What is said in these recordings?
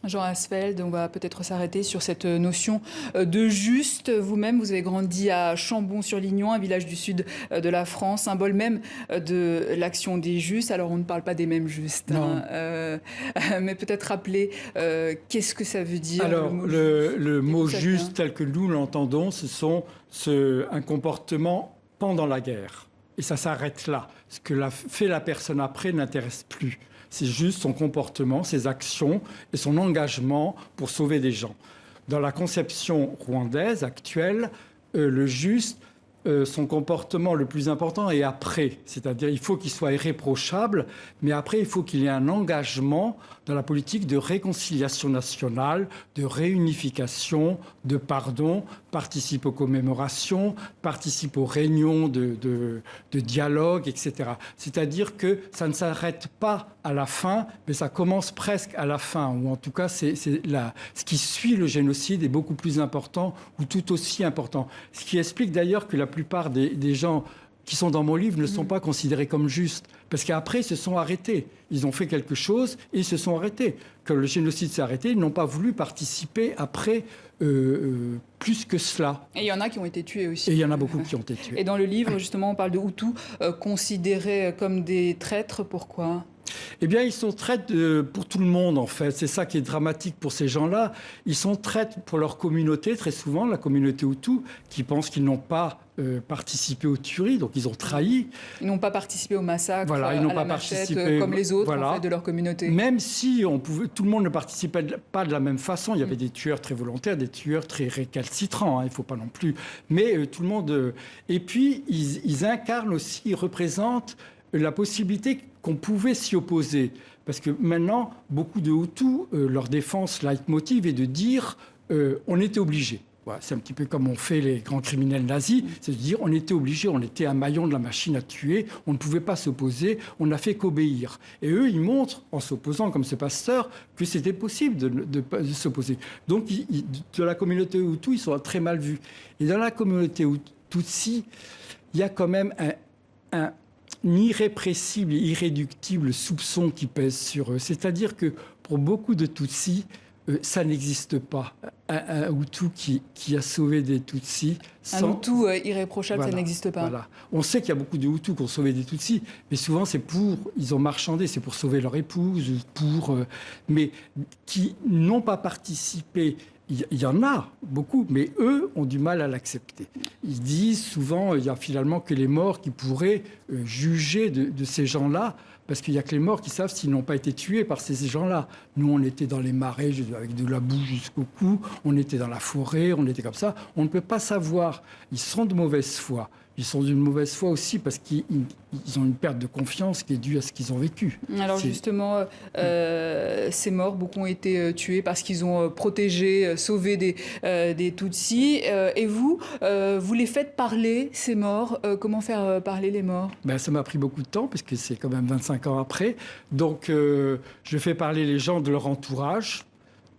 Jean Asfeld, on va peut-être s'arrêter sur cette notion de juste. Vous-même, vous avez grandi à Chambon-sur-Lignon, un village du sud de la France, symbole même de l'action des justes. Alors, on ne parle pas des mêmes justes, hein, mais peut-être rappeler qu'est-ce que ça veut dire. Alors, le mot juste tel que nous l'entendons, un comportement pendant la guerre. Et ça s'arrête là. Ce que fait la personne après n'intéresse plus. C'est juste son comportement, ses actions et son engagement pour sauver des gens. Dans la conception rwandaise actuelle, le juste, son comportement le plus important est après. C'est-à-dire il faut qu'il soit irréprochable, mais après il faut qu'il y ait un engagement dans la politique de réconciliation nationale, de réunification, de pardon, participe aux commémorations, participe aux réunions de dialogue, etc. C'est-à-dire que ça ne s'arrête pas à la fin, mais ça commence presque à la fin, ou en tout cas ce qui suit le génocide est beaucoup plus important ou tout aussi important. Ce qui explique d'ailleurs que la plupart des gens qui sont dans mon livre ne sont pas considérés comme justes. Parce qu'après, ils se sont arrêtés. Ils ont fait quelque chose et ils se sont arrêtés. Quand le génocide s'est arrêté, ils n'ont pas voulu participer après plus que cela. Et il y en a qui ont été tués aussi. Et il y en a beaucoup qui ont été tués. Et dans le livre, justement, on parle de Hutus considérés comme des traîtres. Pourquoi ? Eh bien, ils sont traîtres pour tout le monde, en fait. C'est ça qui est dramatique pour ces gens-là. Ils sont traîtres pour leur communauté, très souvent, la communauté Hutu, qui pense qu'ils n'ont pas participé aux tueries, donc ils ont trahi. Ils n'ont pas participé au massacre, voilà, ils n'ont pas participé comme les autres en fait, de leur communauté. Même si tout le monde ne participait pas de la même façon. Il y avait des tueurs très volontaires, des tueurs très récalcitrants, hein, il ne faut pas non plus. Mais tout le monde... Et puis, ils incarnent aussi, ils représentent la possibilité qu'on pouvait s'y opposer. Parce que maintenant, beaucoup de Hutus, leur défense leitmotiv est de dire on était obligé. Voilà, c'est un petit peu comme ont fait les grands criminels nazis, c'est de dire on était obligé, on était un maillon de la machine à tuer, on ne pouvait pas s'opposer, on n'a fait qu'obéir. Et eux, ils montrent, en s'opposant comme ce pasteur, que c'était possible de s'opposer. Donc, de la communauté Hutu, ils sont très mal vus. Et dans la communauté Tutsi, il y a quand même un irrépressible et irréductible soupçon qui pèse sur eux. C'est-à-dire que pour beaucoup de Tutsis, ça n'existe pas. Un Hutu qui a sauvé des Tutsis. Un Hutu irréprochable, voilà, ça n'existe pas. Voilà. On sait qu'il y a beaucoup de Hutus qui ont sauvé des Tutsis, mais souvent ils ont marchandé, c'est pour sauver leur épouse, mais qui n'ont pas participé. Il y en a beaucoup, mais eux ont du mal à l'accepter. Ils disent souvent il y a finalement que les morts qui pourraient juger de ces gens-là, parce qu'il n'y a que les morts qui savent s'ils n'ont pas été tués par ces gens-là. Nous, on était dans les marais avec de la boue jusqu'au cou, on était dans la forêt, on était comme ça. On ne peut pas savoir. Ils sont de mauvaise foi. Ils sont d'une mauvaise foi aussi parce qu'ils ont une perte de confiance qui est due à ce qu'ils ont vécu. Alors justement, ces morts, beaucoup ont été tués parce qu'ils ont protégé, sauvé des Tutsis. Et vous les faites parler, ces morts. Comment faire parler les morts ? Ça m'a pris beaucoup de temps parce que c'est quand même 25 ans après. Donc je fais parler les gens de leur entourage.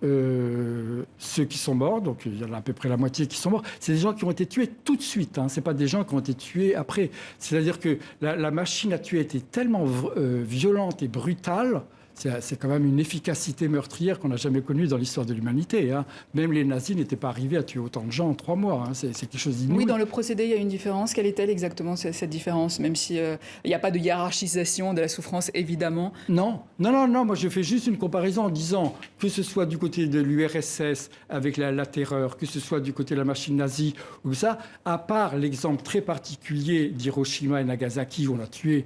Ceux qui sont morts, donc il y en a à peu près la moitié qui sont morts, c'est des gens qui ont été tués tout de suite, hein. Ce n'est pas des gens qui ont été tués après. C'est-à-dire que la machine à tuer était tellement violente et brutale, c'est quand même une efficacité meurtrière qu'on n'a jamais connue dans l'histoire de l'humanité, hein. Même les nazis n'étaient pas arrivés à tuer autant de gens en 3 mois, hein. C'est quelque chose d'inouï. Oui, dans le procédé, il y a une différence. Quelle est-elle exactement, cette différence ? Même s'il n'y a pas de hiérarchisation de la souffrance, évidemment. Non, moi je fais juste une comparaison en disant que ce soit du côté de l'URSS avec la terreur, que ce soit du côté de la machine nazie ou ça, à part l'exemple très particulier d'Hiroshima et Nagasaki où on a tué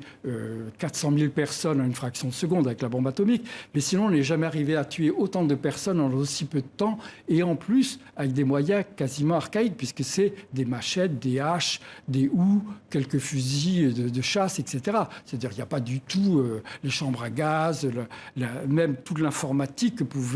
400 000 personnes en une fraction de seconde avec la bombe atomique, mais sinon on n'est jamais arrivé à tuer autant de personnes en aussi peu de temps et en plus avec des moyens quasiment archaïques puisque c'est des machettes, des haches, des houes, quelques fusils de chasse, etc. C'est-à-dire qu'il n'y a pas du tout les chambres à gaz, même toute l'informatique que pouvait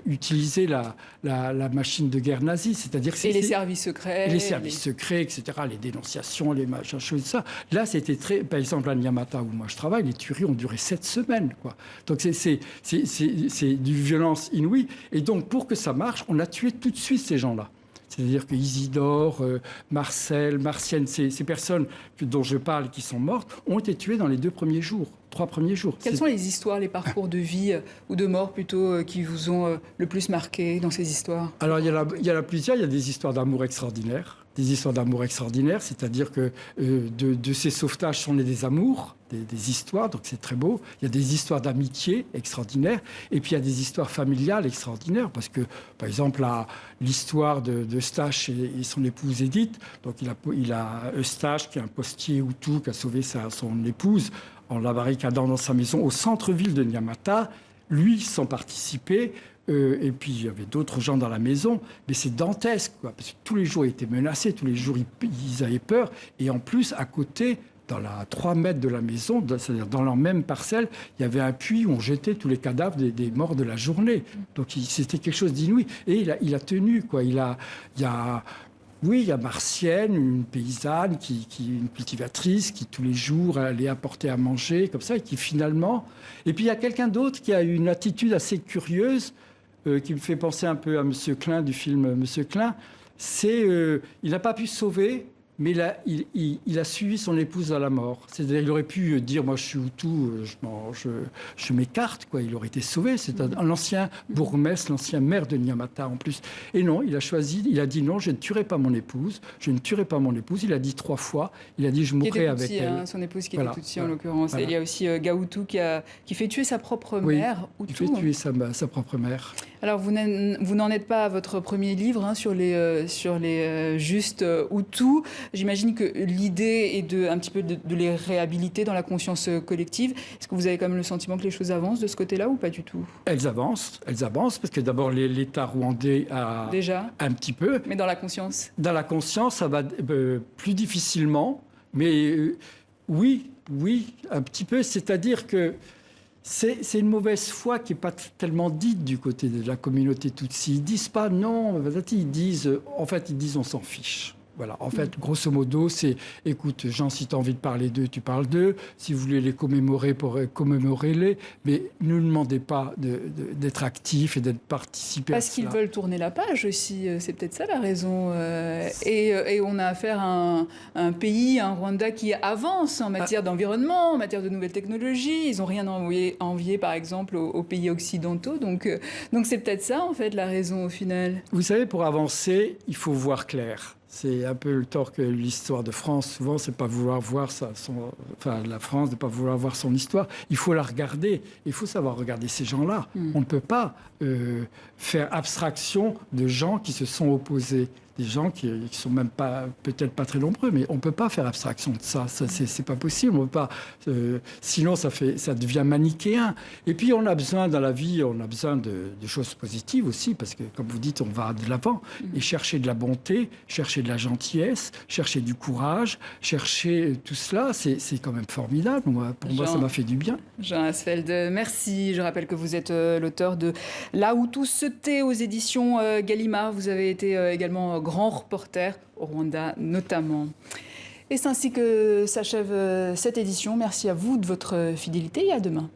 utiliser la machine de guerre nazie. C'est-à-dire que les services secrets. Les services secrets, etc. Les dénonciations, les machins, choses, ça. Là, c'était très... Par exemple, à Nyamata, où moi je travaille, les tueries ont duré 7 semaines, quoi. Donc c'est d'une violence inouïe. Et donc, pour que ça marche, on a tué tout de suite ces gens-là. C'est-à-dire que Isidore, Marcel, Martienne, ces personnes dont je parle qui sont mortes, ont été tuées dans les 3 premiers jours. Quelles sont les histoires, les parcours de vie ou de mort plutôt qui vous ont le plus marqué dans ces histoires? Alors il y en a plusieurs. Il y a des histoires d'amour extraordinaires. C'est-à-dire que de ces sauvetages sont nés des amours, des histoires, donc c'est très beau. Il y a des histoires d'amitié extraordinaires, et puis il y a des histoires familiales extraordinaires, parce que, par exemple, l'histoire d'Eustache et son épouse Édith, donc il a Eustache, qui est un postier hutu, qui a sauvé son épouse en la barricadant dans sa maison au centre-ville de Nyamata, lui sans participer. Et puis, il y avait d'autres gens dans la maison. Mais c'est dantesque, quoi, parce que tous les jours, ils étaient menacés, tous les jours, ils avaient peur. Et en plus, à côté, dans 3 mètres de la maison, c'est-à-dire dans leur même parcelle, il y avait un puits où on jetait tous les cadavres des morts de la journée. Donc, c'était quelque chose d'inouï. Et il a tenu, quoi. Il y a Martienne, une paysanne, une cultivatrice, qui tous les jours allait apporter à manger, comme ça, et qui finalement... Et puis il y a quelqu'un d'autre qui a une attitude assez curieuse, qui me fait penser un peu à M. Klein, du film M. Klein. Il n'a pas pu sauver, mais il a suivi son épouse à la mort. C'est-à-dire, il aurait pu dire, moi je suis Hutu, je m'écarte, quoi. Il aurait été sauvé. C'est un ancien bourgmestre, l'ancien maire de Nyamata en plus. Et non, il a dit non, je ne tuerai pas mon épouse. Il a dit 3 fois. Il a dit, je mourrai avec elle. Son épouse qui était Tutsi en l'occurrence. Voilà. Et il y a aussi Gahutu qui fait tuer sa propre mère. Hutu, il fait tuer sa propre mère. Alors, vous n'en êtes pas à votre premier livre sur les justes Hutus. J'imagine que l'idée est un petit peu de les réhabiliter dans la conscience collective. Est-ce que vous avez quand même le sentiment que les choses avancent de ce côté-là ou pas du tout? Elles avancent, parce que d'abord l'État rwandais a déjà un petit peu. Mais dans la conscience? Dans la conscience, ça va plus difficilement. Mais oui, un petit peu. C'est-à-dire que c'est une mauvaise foi qui n'est pas tellement dite du côté de la communauté Tutsi. Ils disent pas non, ils disent on s'en fiche. Voilà, en fait, grosso modo, c'est, écoute, Jean, si tu as envie de parler d'eux, tu parles d'eux. Si vous voulez les commémorer, commémorez-les. Mais ne demandez pas d'être actifs et d'être participés à cela. Parce qu'ils veulent tourner la page aussi. C'est peut-être ça la raison. Et on a affaire à un pays, un Rwanda, qui avance en matière d'environnement, en matière de nouvelles technologies. Ils n'ont rien à envier, par exemple, aux pays occidentaux. Donc c'est peut-être ça, en fait, la raison au final. Vous savez, pour avancer, il faut voir clair. C'est un peu le tort que l'histoire de France, souvent, c'est pas vouloir voir la France, de pas vouloir voir son histoire. Il faut la regarder. Il faut savoir regarder ces gens-là. On ne peut pas faire abstraction de gens qui se sont opposés. Des gens qui sont même pas, peut-être pas très nombreux, mais on peut pas faire abstraction de ça. C'est pas possible. On peut pas. Sinon, ça devient manichéen. Et puis, on a besoin dans la vie, on a besoin de choses positives aussi, parce que, comme vous dites, on va de l'avant et chercher de la bonté, chercher de la gentillesse, chercher du courage, chercher tout cela. C'est quand même formidable. Pour moi, ça m'a fait du bien. Jean Asfeld, merci. Je rappelle que vous êtes l'auteur de Là où tout se tait aux éditions Gallimard. Vous avez été également grand reporter au Rwanda notamment. Et c'est ainsi que s'achève cette édition. Merci à vous de votre fidélité et à demain.